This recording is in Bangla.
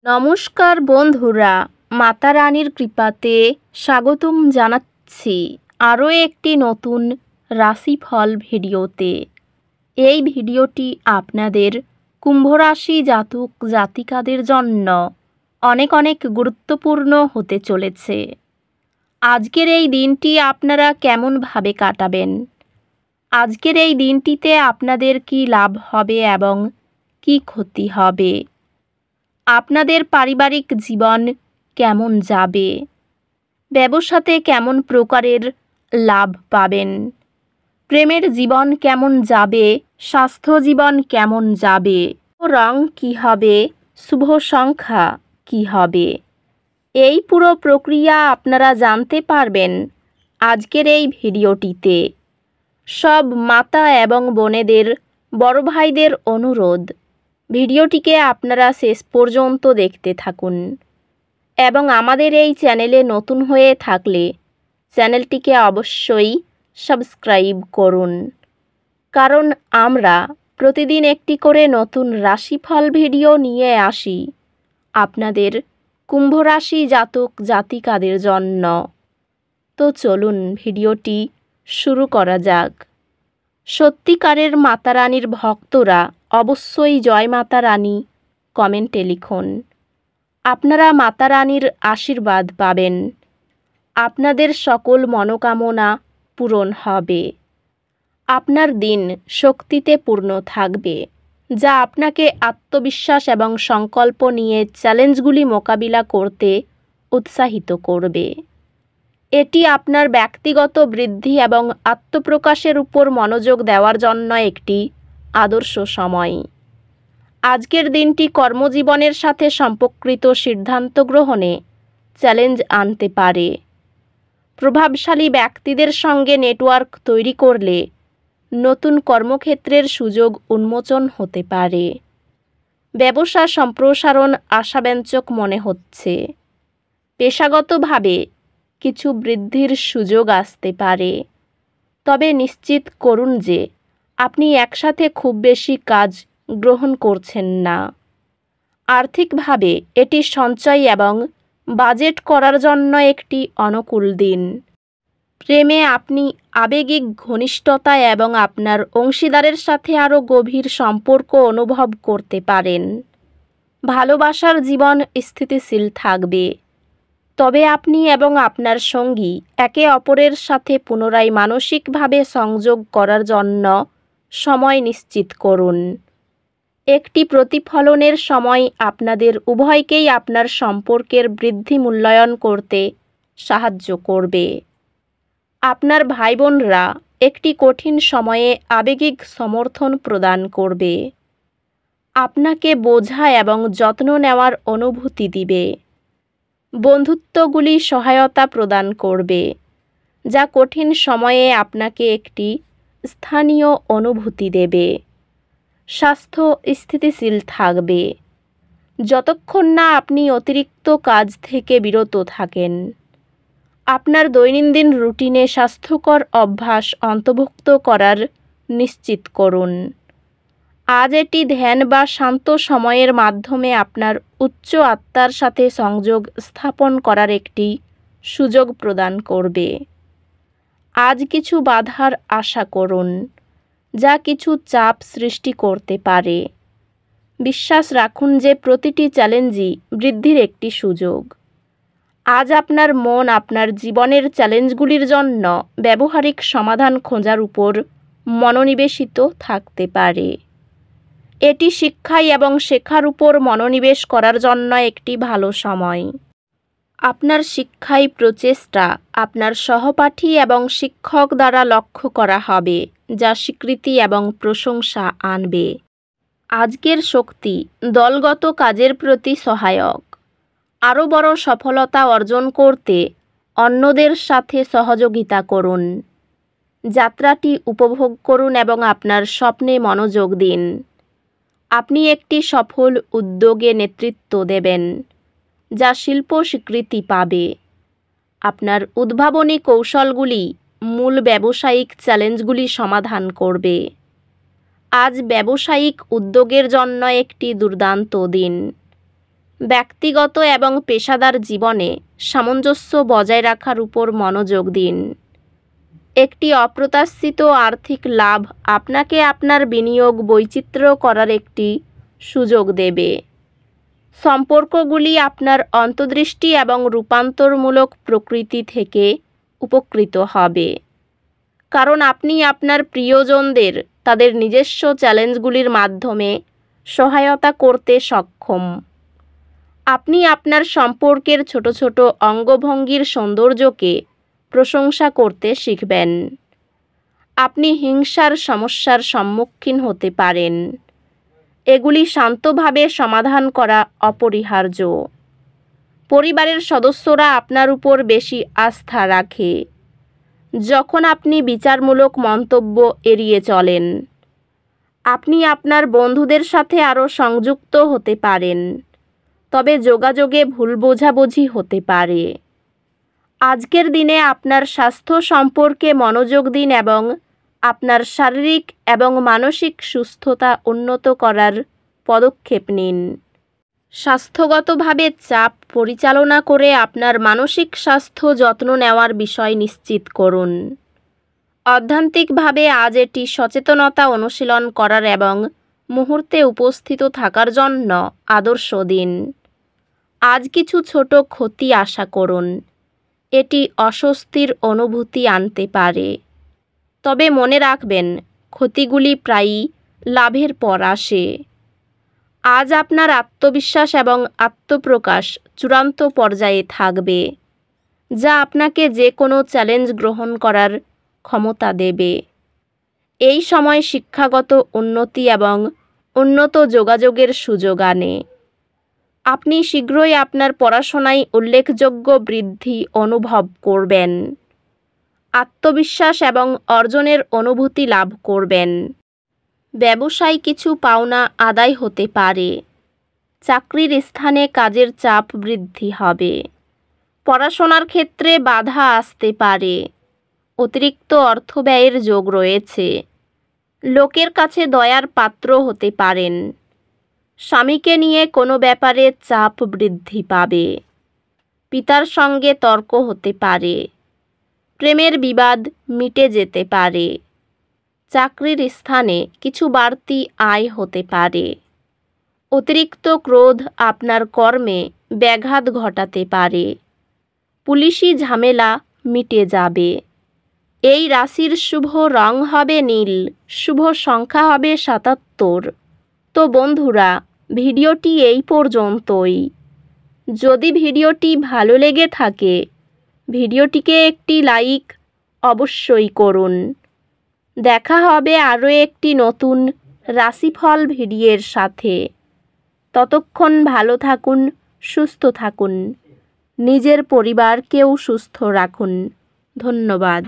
নমস্কার বন্ধুরা, মাতা রানীর কৃপাতে স্বাগতম জানাচ্ছি আরও একটি নতুন রাশিফল ভিডিওতে। এই ভিডিওটি আপনাদের কুম্ভ রাশি জাতক জাতিকাদের জন্য অনেক অনেক গুরুত্বপূর্ণ হতে চলেছে। আজকের এই দিনটি আপনারা কেমনভাবে কাটাবেন, আজকের এই দিনটিতে আপনাদের কি লাভ হবে এবং কি ক্ষতি হবে, আপনাদের পারিবারিক জীবন কেমন যাবে, ব্যবসাতে কেমন প্রকারের লাভ পাবেন, প্রেমের জীবন কেমন যাবে, স্বাস্থ্য জীবন কেমন যাবে, রং কী হবে, শুভ সংখ্যা কী হবে, এই পুরো প্রক্রিয়া আপনারা জানতে পারবেন আজকের এই ভিডিওটিতে। সব মাতা এবং বোনেদের, বড় ভাইদের অনুরোধ, ভিডিওটিকে আপনারা শেষ পর্যন্ত দেখতে থাকুন এবং আমাদের এই চ্যানেলে নতুন হয়ে থাকলে চ্যানেলটিকে অবশ্যই সাবস্ক্রাইব করুন, কারণ আমরা প্রতিদিন একটি করে নতুন রাশিফল ভিডিও নিয়ে আসি আপনাদের কুম্ভ রাশি জাতক জাতিকাদের জন্য। তো চলুন ভিডিওটি শুরু করা যাক। সত্যিকারের মাতা রানীর ভক্তরা অবশ্যই জয় মাতা রানী কমেন্টে লিখুন। আপনারা মাতা রানীর আশীর্বাদ পাবেন, আপনাদের সকল মনোকামনা পূরণ হবে, আপনার দিন শক্তিতে পূর্ণ থাকবে, যা আপনাকে আত্মবিশ্বাস এবং সংকল্প নিয়ে চ্যালেঞ্জগুলি মোকাবিলা করতে উৎসাহিত করবে। এটি আপনার ব্যক্তিগত বৃদ্ধি এবং আত্মপ্রকাশের উপর মনোযোগ দেওয়ার জন্য একটি আদর্শ সময়। আজকের দিনটি কর্মজীবনের সাথে সম্পর্কিত সিদ্ধান্ত গ্রহণে চ্যালেঞ্জ আনতে পারে। প্রভাবশালী ব্যক্তিদের সঙ্গে নেটওয়ার্ক তৈরি করলে নতুন কর্মক্ষেত্রের সুযোগ উন্মোচন হতে পারে। ব্যবসা সম্প্রসারণ আশাব্যঞ্জক মনে হচ্ছে। পেশাগতভাবে কিছু বৃদ্ধির সুযোগ আসতে পারে, তবে নিশ্চিত করুন যে আপনি একসাথে খুব বেশি কাজ গ্রহণ করছেন না। আর্থিকভাবে এটি সঞ্চয় এবং বাজেট করার জন্য একটি অনুকূল দিন। প্রেমে আপনি আবেগিক ঘনিষ্ঠতা এবং আপনার অংশীদারের সাথে আরও গভীর সম্পর্ক অনুভব করতে পারেন। ভালোবাসার জীবন স্থিতিশীল থাকবে, তবে আপনি এবং আপনার সঙ্গী একে অপরের সাথে পুনরায় মানসিকভাবে সংযোগ করার জন্য সময় নিশ্চিত করুন। একটি প্রতিফলনের সময় আপনাদের উভয়কেই আপনার সম্পর্কের বৃদ্ধি মূল্যায়ন করতে সাহায্য করবে। আপনার ভাইবোনরা একটি কঠিন সময়ে আবেগিক সমর্থন প্রদান করবে, আপনাকে বোঝা এবং যত্ন নেওয়ার অনুভূতি দিবে। বন্ধুত্বগুলি সহায়তা প্রদান করবে, যা কঠিন সময়ে আপনাকে একটি স্থানীয় অনুভূতি দেবে। স্বাস্থ্য স্থিতিশীল থাকবে, যতক্ষণ না আপনি অতিরিক্ত কাজ থেকে বিরত থাকেন। আপনার দৈনন্দিন রুটিনে স্বাস্থ্যকর অভ্যাস অন্তর্ভুক্ত করার নিশ্চিত করুন। আজ এটি ধ্যান বা শান্ত সময়ের মাধ্যমে আপনার উচ্চ আত্মার সাথে সংযোগ স্থাপন করার একটি সুযোগ প্রদান করবে। আজ কিছু বাধার আশা করুন, যা কিছু চাপ সৃষ্টি করতে পারে। বিশ্বাস রাখুন যে প্রতিটি চ্যালেঞ্জই বৃদ্ধির একটি সুযোগ। আজ আপনার মন আপনার জীবনের চ্যালেঞ্জগুলির জন্য ব্যবহারিক সমাধান খোঁজার উপর মনোনিবেশিত থাকতে পারে। এটি শিক্ষায় এবং শেখার উপর মনোনিবেশ করার জন্য একটি ভালো সময়। আপনার শিক্ষায় প্রচেষ্টা আপনার সহপাঠী এবং শিক্ষক দ্বারা লক্ষ্য করা হবে, যা স্বীকৃতি এবং প্রশংসা আনবে। আজকের শক্তি দলগত কাজের প্রতি সহায়ক। আরও বড় সফলতা অর্জন করতে অন্যদের সাথে সহযোগিতা করুন। যাত্রাটি উপভোগ করুন এবং আপনার স্বপ্নে মনোযোগ দিন। আপনি একটি সফল উদ্যোগে নেতৃত্ব দেবেন, যা শিল্প স্বীকৃতি পাবে। আপনার উদ্ভাবনী কৌশলগুলি মূল ব্যবসায়িক চ্যালেঞ্জগুলি সমাধান করবে। আজ ব্যবসায়িক উদ্যোগের জন্য একটি দুর্দান্ত দিন। ব্যক্তিগত এবং পেশাদার জীবনে সামঞ্জস্য বজায় রাখার উপর মনোযোগ দিন। একটি অপ্রত্যাশিত আর্থিক লাভ আপনাকে আপনার বিনিয়োগ বৈচিত্র্য করার একটি সুযোগ দেবে। সম্পর্কগুলি আপনার অন্তর্দৃষ্টি এবং রূপান্তরমূলক প্রকৃতি থেকে উপকৃত হবে, কারণ আপনি আপনার প্রিয়জনদের তাদের নিজস্ব চ্যালেঞ্জগুলির মাধ্যমে সহায়তা করতে সক্ষম। আপনি আপনার সম্পর্কের ছোট ছোট অঙ্গভঙ্গির সৌন্দর্যকে প্রশংসা করতে শিখবেন। আপনি হিংসার সমস্যার সম্মুখীন হতে পারেন। এগুলি শান্তভাবে সমাধান করা অপরিহার্য। পরিবারের সদস্যরা আপনার উপর বেশি আস্থা রাখে যখন আপনি বিচারমূলক মন্তব্য এড়িয়ে চলেন। আপনি আপনার বন্ধুদের সাথে আরও সংযুক্ত হতে পারেন, তবে যোগাযোগে ভুল বোঝাবুঝি হতে পারে। আজকের দিনে আপনার স্বাস্থ্য সম্পর্কে মনোযোগ দিন এবং আপনার শারীরিক এবং মানসিক সুস্থতা উন্নত করার পদক্ষেপ নিন। স্বাস্থ্যগতভাবে চাপ পরিচালনা করে আপনার মানসিক স্বাস্থ্য যত্ন নেওয়ার বিষয় নিশ্চিত করুন। অধ্যাত্মিকভাবে আজ এটি সচেতনতা অনুশীলন করার এবং মুহূর্তে উপস্থিত থাকার জন্য আদর্শ দিন। আজ কিছু ছোট ক্ষতি আশা করুন। এটি অস্বস্তির অনুভূতি আনতে পারে, তবে মনে রাখবেন ক্ষতিগুলি প্রায়ই লাভের পর আসে। আজ আপনার আত্মবিশ্বাস এবং আত্মপ্রকাশ চূড়ান্ত পর্যায়ে থাকবে, যা আপনাকে যে কোনো চ্যালেঞ্জ গ্রহণ করার ক্ষমতা দেবে। এই সময় শিক্ষাগত উন্নতি এবং উন্নত যোগাযোগের সুযোগ আনে। আপনি শীঘ্রই আপনার পড়াশোনায় উল্লেখযোগ্য বৃদ্ধি অনুভব করবেন। আত্মবিশ্বাস এবং অর্জনের অনুভূতি লাভ করবেন। ব্যবসায় কিছু পাওনা আদায় হতে পারে। চাকরির স্থানে কাজের চাপ বৃদ্ধি হবে। পড়াশোনার ক্ষেত্রে বাধা আসতে পারে। অতিরিক্ত অর্থ ব্যয়ের যোগ রয়েছে। লোকের কাছে দয়ার পাত্র হতে পারেন। স্বামীকে নিয়ে কোনো ব্যাপারে চাপ বৃদ্ধি পাবে। পিতার সঙ্গে তর্ক হতে পারে। প্রেমের বিবাদ মিটে যেতে পারে। চাকরির স্থানে কিছু বাড়তি আয় হতে পারে। অতিরিক্ত ক্রোধ আপনার কর্মে ব্যাঘাত ঘটাতে পারে। পুলিশি ঝামেলা মিটে যাবে। এই রাশির শুভ রং হবে নীল, শুভ সংখ্যা হবে ৭৭। তো বন্ধুরা, ভিডিওটি এই পর্যন্তই। যদি ভিডিওটি ভালো লেগে থাকে, ভিডিওটিকে একটি লাইক অবশ্যই করুন। দেখা হবে আরও একটি নতুন রাশিফল ভিডিওর সাথে। ততক্ষণ ভালো থাকুন, সুস্থ থাকুন, নিজের পরিবারকেও সুস্থ রাখুন। ধন্যবাদ।